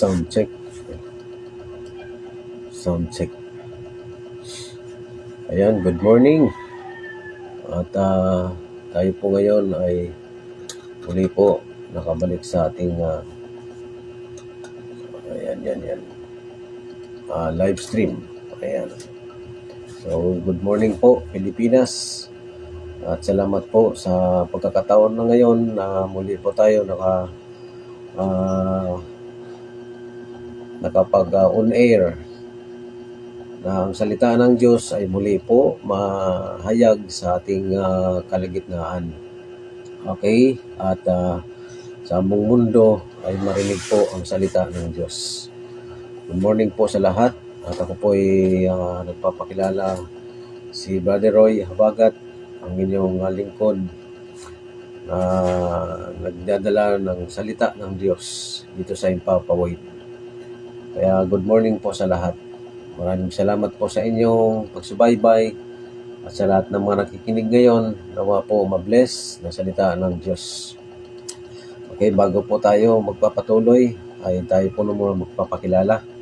Sound check. Sound check. Ayan, good morning. At tayo po ngayon ay muli po nakabalik sa ating live stream. Ayan. So, good morning po, Pilipinas. At salamat po sa pagkakataon na ngayon na muli po tayo nakapag on-air na ang salita ng Diyos ay muli po mahayag sa ating kalagitnaan. Okay? At sa buong mundo ay marinig po ang salita ng Diyos. Good morning po sa lahat. At ako po ay nagpapakilala si Brother Roy Habagat, ang inyong lingkod na nagdadala ng salita ng Diyos dito sa Impapawid. Kaya good morning po sa lahat. Maraming salamat po sa inyong pagsubaybay at sa lahat ng mga nakikinig ngayon. Nawa po mabless na salita ng Diyos. Okay, bago po tayo magpapatuloy, ay tayo po na muna magpapakilala.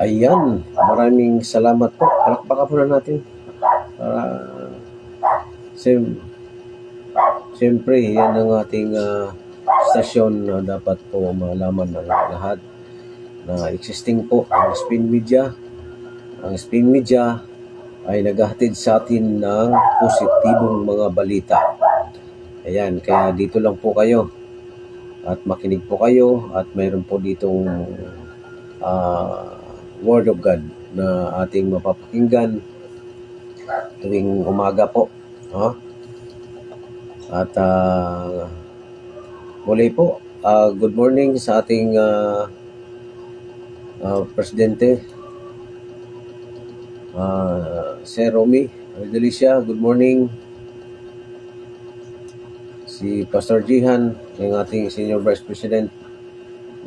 Ayan, maraming salamat po. Palakpakan po na natin. Siyempre, yan ang ating stasyon na dapat po malaman ng lahat na existing po ang Spin Media. Ang Spin Media ay naghahatid sa atin ng positibong mga balita. Ayan, kaya dito lang po kayo at makinig po kayo at mayroon po ditong Word of God na ating mapapakinggan tuwing umaga po. At muli po, good morning sa ating Presidente, Sir Romy Delicia, good morning. Si Pastor Jihan, yung ating Senior Vice President,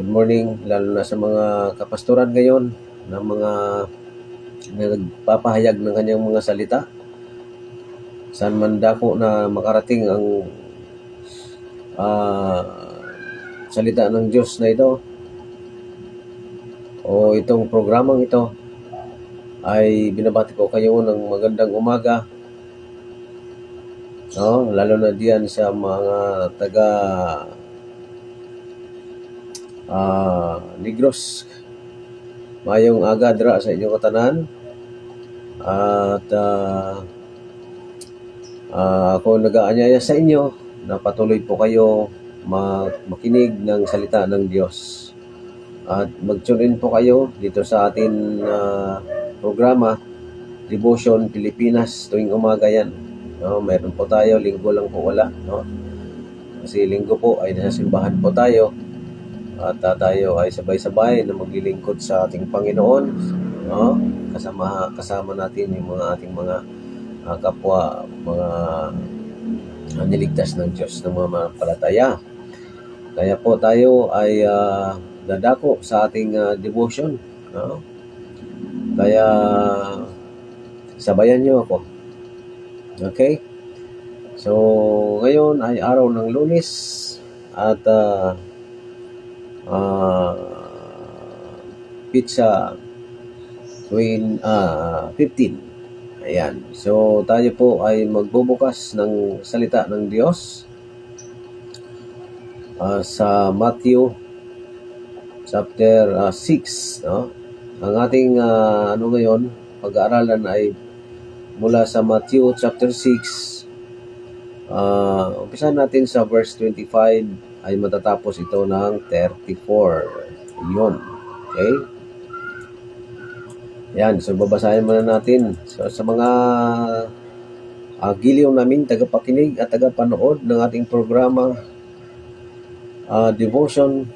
good morning, lalo na sa mga kapastoran ngayon na mga nagpapahayag ng kanyang mga salita. Saan man dako na makarating ang salita ng Diyos na ito o itong programang ito, ay binabati ko kayo ng magandang umaga. Lalo na diyan sa mga taga Negros. Mayong aga dra sa inyong katanan. At ako nag-aanyaya sa inyo na patuloy po kayo makinig ng salita ng Diyos. At mag-tune in po kayo dito sa ating programa, Devotion Pilipinas, tuwing umaga yan. Meron po tayo, linggo lang po wala. Kasi linggo po ay nasa simbahan po tayo. at tayo ay sabay-sabay na maglilingkod sa ating Panginoon, no? Kasama natin yung mga ating mga kapwa, mga niligtas ng Diyos ng mga manampalataya. Kaya po tayo ay dadako sa ating devotion, no? Kaya sabayan niyo ako. Okay? So, ngayon ay araw ng Lunes at pizza 15. Ayan. So, tayo po ay magbubukas ng salita ng Diyos sa Matthew chapter 6, no? Ang ating ngayon, pag-aaralan ay mula sa Matthew chapter 6. Umpisahan natin sa verse 25 ay matatapos ito ng 34. Yun. Okay? Yan. So, babasahin muna natin. So, sa mga giliw namin tagapakinig at tagapanood ng ating programa, devotion,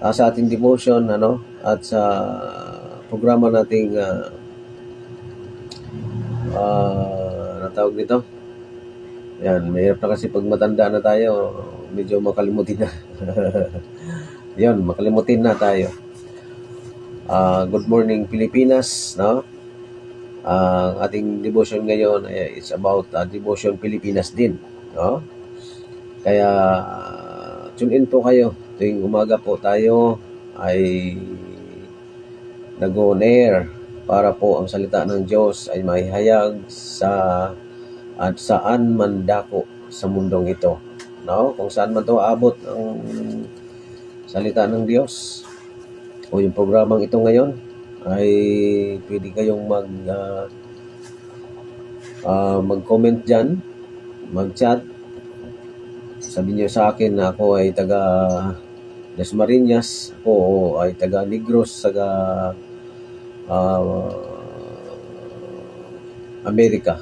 sa ating devotion, at sa programa nating natawag nito. Yan, mahirap na kasi pag matanda na tayo, medyo makalimutin na. Yun, makalimutin na tayo. Good morning Pilipinas, no? Ang ating devotion ngayon is about devotion Pilipinas din, no? Kaya tune in po kayo. Tuwing umaga po tayo ay nag-on air para po ang salita ng Diyos ay mahihayag at saan man dako sa mundong ito, no? Kung saan man to abot ang salita ng Diyos o yung programang ito ngayon, ay pwede kayong mag-comment dyan, mag-chat. Sabihin niyo sa akin na ako ay taga Dasmariñas, ako ay taga Negros, taga Amerika.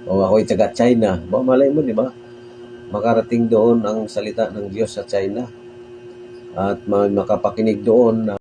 O ako ay taga China. Malay mo, di ba? Makarating doon ang salita ng Diyos sa China. At makapakinig doon na